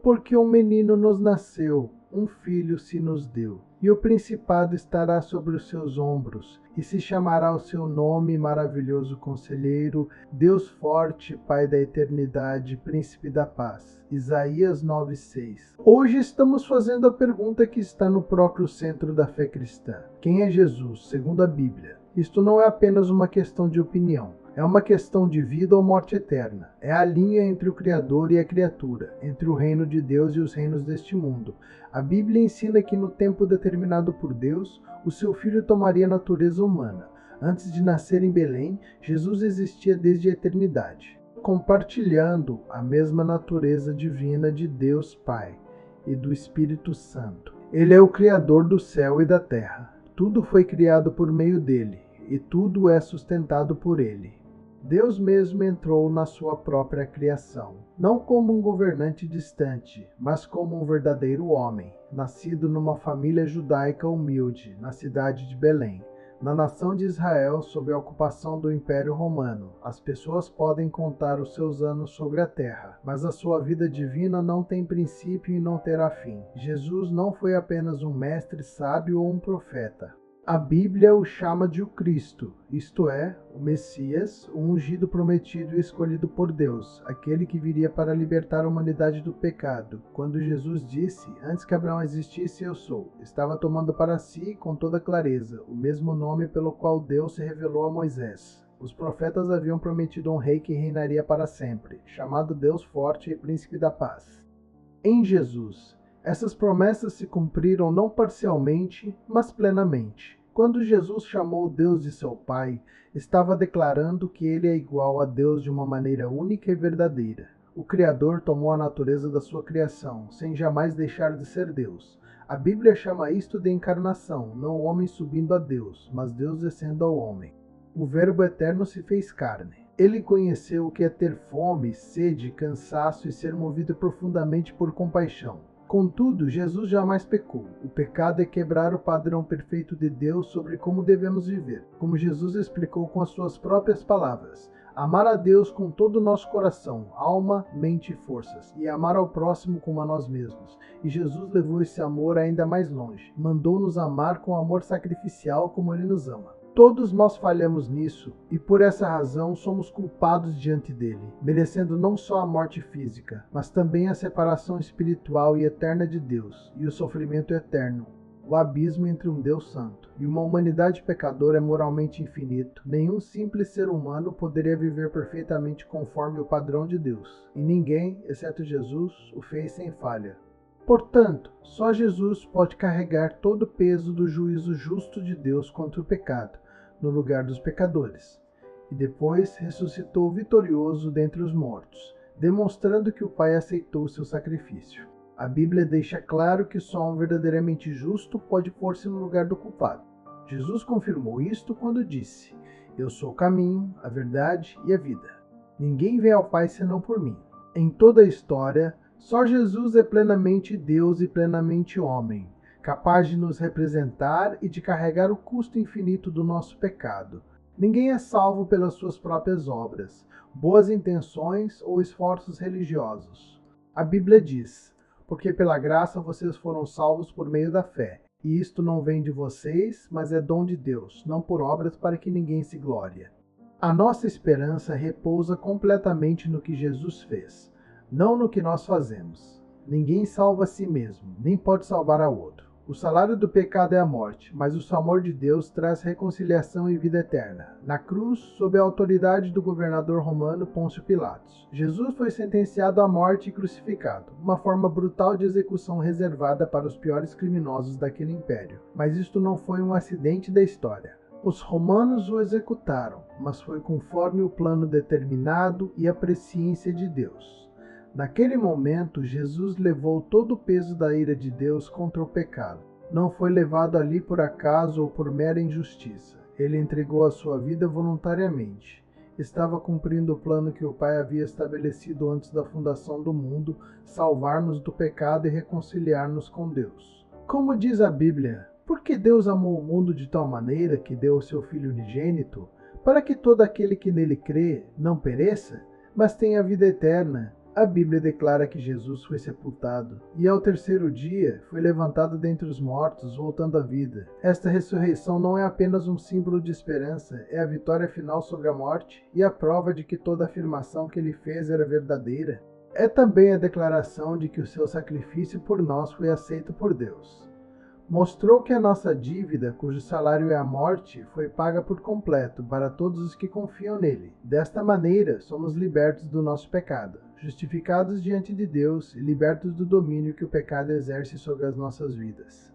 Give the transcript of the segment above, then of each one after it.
porque um menino nos nasceu, um filho se nos deu, e o principado estará sobre os seus ombros, e se chamará o seu nome Maravilhoso Conselheiro, Deus Forte, Pai da Eternidade, Príncipe da Paz. Isaías 9:6. Hoje estamos fazendo a pergunta que está no próprio centro da fé cristã. Quem é Jesus, segundo a Bíblia? Isto não é apenas uma questão de opinião. É uma questão de vida ou morte eterna. É a linha entre o Criador e a criatura, entre o reino de Deus e os reinos deste mundo. A Bíblia ensina que no tempo determinado por Deus, o seu filho tomaria a natureza humana. Antes de nascer em Belém, Jesus existia desde a eternidade, compartilhando a mesma natureza divina de Deus Pai e do Espírito Santo. Ele é o Criador do céu e da terra. Tudo foi criado por meio dele, e tudo é sustentado por ele. Deus mesmo entrou na sua própria criação, não como um governante distante, mas como um verdadeiro homem, nascido numa família judaica humilde, na cidade de Belém. Na nação de Israel, sob a ocupação do Império Romano, as pessoas podem contar os seus anos sobre a terra, mas a sua vida divina não tem princípio e não terá fim. Jesus não foi apenas um mestre sábio ou um profeta. A Bíblia o chama de o Cristo, isto é, o Messias, o ungido prometido e escolhido por Deus, aquele que viria para libertar a humanidade do pecado. Quando Jesus disse, antes que Abraão existisse, eu sou, estava tomando para si, com toda clareza, o mesmo nome pelo qual Deus se revelou a Moisés. Os profetas haviam prometido um rei que reinaria para sempre, chamado Deus Forte e Príncipe da Paz. Em Jesus, essas promessas se cumpriram não parcialmente, mas plenamente. Quando Jesus chamou Deus de seu Pai, estava declarando que ele é igual a Deus de uma maneira única e verdadeira. O Criador tomou a natureza da sua criação, sem jamais deixar de ser Deus. A Bíblia chama isto de encarnação, não o homem subindo a Deus, mas Deus descendo ao homem. O Verbo eterno se fez carne. Ele conheceu o que é ter fome, sede, cansaço e ser movido profundamente por compaixão. Contudo, Jesus jamais pecou. O pecado é quebrar o padrão perfeito de Deus sobre como devemos viver, como Jesus explicou com as suas próprias palavras. Amar a Deus com todo o nosso coração, alma, mente e forças, e amar ao próximo como a nós mesmos. E Jesus levou esse amor ainda mais longe. Mandou-nos amar com amor sacrificial como Ele nos ama. Todos nós falhamos nisso, e por essa razão somos culpados diante dele, merecendo não só a morte física, mas também a separação espiritual e eterna de Deus, e o sofrimento eterno, o abismo entre um Deus santo e uma humanidade pecadora é moralmente infinito. Nenhum simples ser humano poderia viver perfeitamente conforme o padrão de Deus, e ninguém, exceto Jesus, o fez sem falha. Portanto, só Jesus pode carregar todo o peso do juízo justo de Deus contra o pecado, no lugar dos pecadores, e depois ressuscitou vitorioso dentre os mortos, demonstrando que o Pai aceitou seu sacrifício. A Bíblia deixa claro que só um verdadeiramente justo pode pôr-se no lugar do culpado. Jesus confirmou isto quando disse, eu sou o caminho, a verdade e a vida. Ninguém vem ao Pai senão por mim. Em toda a história, só Jesus é plenamente Deus e plenamente homem, capaz de nos representar e de carregar o custo infinito do nosso pecado. Ninguém é salvo pelas suas próprias obras, boas intenções ou esforços religiosos. A Bíblia diz, porque pela graça vocês foram salvos por meio da fé, e isto não vem de vocês, mas é dom de Deus, não por obras para que ninguém se glorie. A nossa esperança repousa completamente no que Jesus fez, não no que nós fazemos. Ninguém salva a si mesmo, nem pode salvar a outro. O salário do pecado é a morte, mas o amor de Deus traz reconciliação e vida eterna. Na cruz, sob a autoridade do governador romano Pôncio Pilatos, Jesus foi sentenciado à morte e crucificado, uma forma brutal de execução reservada para os piores criminosos daquele império. Mas isto não foi um acidente da história. Os romanos o executaram, mas foi conforme o plano determinado e a presciência de Deus. Naquele momento, Jesus levou todo o peso da ira de Deus contra o pecado. Não foi levado ali por acaso ou por mera injustiça. Ele entregou a sua vida voluntariamente. Estava cumprindo o plano que o Pai havia estabelecido antes da fundação do mundo, salvar-nos do pecado e reconciliar-nos com Deus. Como diz a Bíblia, porque Deus amou o mundo de tal maneira que deu o seu Filho unigênito, para que todo aquele que nele crê não pereça, mas tenha vida eterna. A Bíblia declara que Jesus foi sepultado e ao terceiro dia foi levantado dentre os mortos, voltando à vida. Esta ressurreição não é apenas um símbolo de esperança, é a vitória final sobre a morte e a prova de que toda afirmação que ele fez era verdadeira. É também a declaração de que o seu sacrifício por nós foi aceito por Deus. Mostrou que a nossa dívida, cujo salário é a morte, foi paga por completo para todos os que confiam nele. Desta maneira, somos libertos do nosso pecado, justificados diante de Deus e libertos do domínio que o pecado exerce sobre as nossas vidas.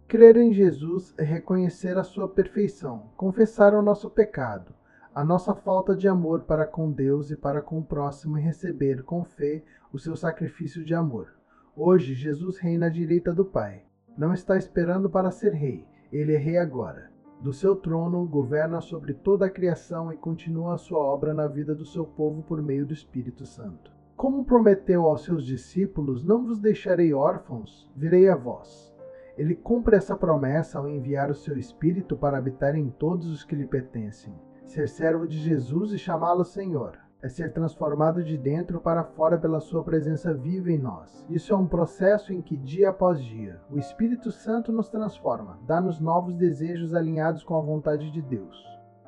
Crer em Jesus é reconhecer a sua perfeição, confessar o nosso pecado, a nossa falta de amor para com Deus e para com o próximo e receber com fé o seu sacrifício de amor. Hoje, Jesus reina à direita do Pai. Não está esperando para ser rei, ele é rei agora. Do seu trono, governa sobre toda a criação e continua a sua obra na vida do seu povo por meio do Espírito Santo. Como prometeu aos seus discípulos, não vos deixarei órfãos, virei a vós. Ele cumpre essa promessa ao enviar o seu Espírito para habitar em todos os que lhe pertencem. Ser servo de Jesus e chamá-lo Senhor é ser transformado de dentro para fora pela sua presença viva em nós. Isso é um processo em que, dia após dia, o Espírito Santo nos transforma, dá-nos novos desejos alinhados com a vontade de Deus.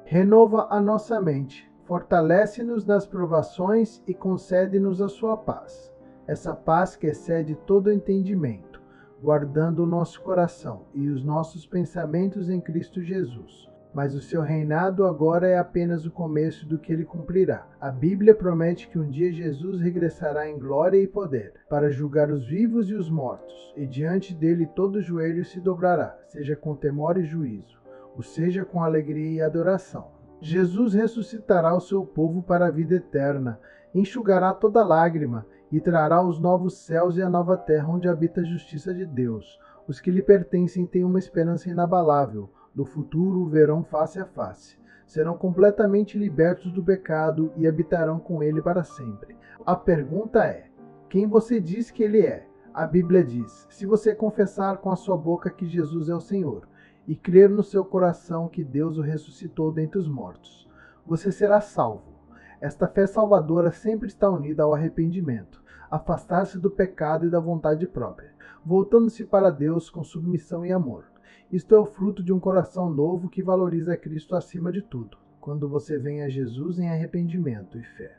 Renova a nossa mente, fortalece-nos nas provações e concede-nos a sua paz. Essa paz que excede todo entendimento, guardando o nosso coração e os nossos pensamentos em Cristo Jesus. Mas o seu reinado agora é apenas o começo do que ele cumprirá. A Bíblia promete que um dia Jesus regressará em glória e poder, para julgar os vivos e os mortos, e diante dele todo joelho se dobrará, seja com temor e juízo, ou seja com alegria e adoração. Jesus ressuscitará o seu povo para a vida eterna, enxugará toda lágrima, e trará os novos céus e a nova terra onde habita a justiça de Deus. Os que lhe pertencem têm uma esperança inabalável. No futuro o verão face a face. Serão completamente libertos do pecado e habitarão com ele para sempre. A pergunta é: quem você diz que ele é? A Bíblia diz: se você confessar com a sua boca que Jesus é o Senhor e crer no seu coração que Deus o ressuscitou dentre os mortos, você será salvo. Esta fé salvadora sempre está unida ao arrependimento, afastar-se do pecado e da vontade própria, voltando-se para Deus com submissão e amor. Isto é o fruto de um coração novo que valoriza Cristo acima de tudo, quando você vem a Jesus em arrependimento e fé.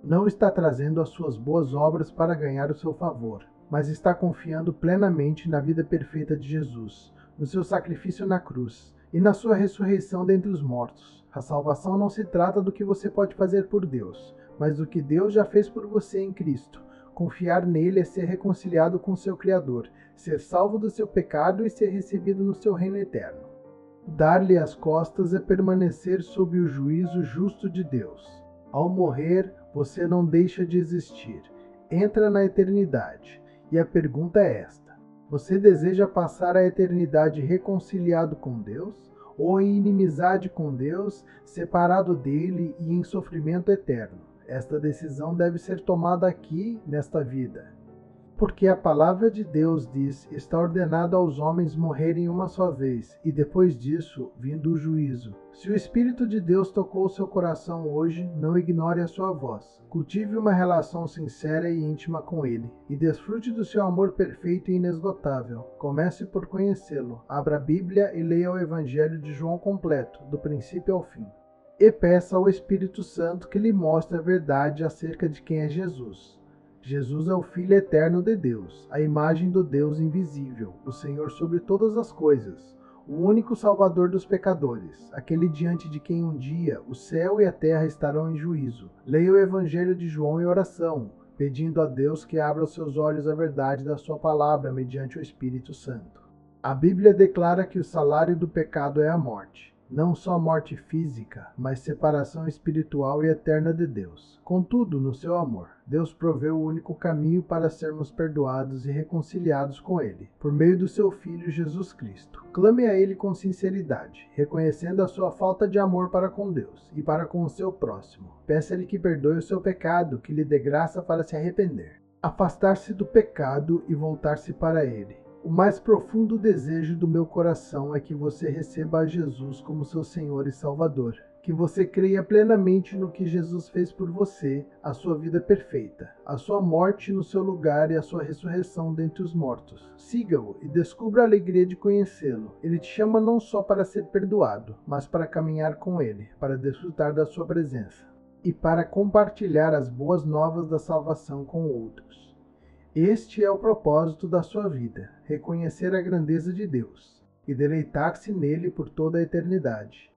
Não está trazendo as suas boas obras para ganhar o seu favor, mas está confiando plenamente na vida perfeita de Jesus, no seu sacrifício na cruz e na sua ressurreição dentre os mortos. A salvação não se trata do que você pode fazer por Deus, mas do que Deus já fez por você em Cristo. Confiar nele é ser reconciliado com seu Criador, ser salvo do seu pecado e ser recebido no seu reino eterno. Dar-lhe as costas é permanecer sob o juízo justo de Deus. Ao morrer, você não deixa de existir. Entra na eternidade. E a pergunta é esta: você deseja passar a eternidade reconciliado com Deus? Ou em inimizade com Deus, separado dele e em sofrimento eterno? Esta decisão deve ser tomada aqui, nesta vida. Porque a palavra de Deus diz: está ordenado aos homens morrerem uma só vez, e depois disso, vindo o juízo. Se o Espírito de Deus tocou seu coração hoje, não ignore a sua voz. Cultive uma relação sincera e íntima com ele, e desfrute do seu amor perfeito e inesgotável. Comece por conhecê-lo. Abra a Bíblia e leia o Evangelho de João completo, do princípio ao fim. E peça ao Espírito Santo que lhe mostre a verdade acerca de quem é Jesus. Jesus é o Filho eterno de Deus, a imagem do Deus invisível, o Senhor sobre todas as coisas, o único Salvador dos pecadores, aquele diante de quem um dia o céu e a terra estarão em juízo. Leia o Evangelho de João em oração, pedindo a Deus que abra os seus olhos à verdade da sua palavra mediante o Espírito Santo. A Bíblia declara que o salário do pecado é a morte. Não só morte física, mas separação espiritual e eterna de Deus. Contudo, no seu amor, Deus proveu o único caminho para sermos perdoados e reconciliados com Ele, por meio do seu Filho Jesus Cristo. Clame a Ele com sinceridade, reconhecendo a sua falta de amor para com Deus e para com o seu próximo. Peça-lhe que perdoe o seu pecado, que lhe dê graça para se arrepender. Afastar-se do pecado e voltar-se para Ele. O mais profundo desejo do meu coração é que você receba a Jesus como seu Senhor e Salvador. Que você creia plenamente no que Jesus fez por você, a sua vida perfeita, a sua morte no seu lugar e a sua ressurreição dentre os mortos. Siga-o e descubra a alegria de conhecê-lo. Ele te chama não só para ser perdoado, mas para caminhar com ele, para desfrutar da sua presença e para compartilhar as boas novas da salvação com outros. Este é o propósito da sua vida: reconhecer a grandeza de Deus e deleitar-se nele por toda a eternidade.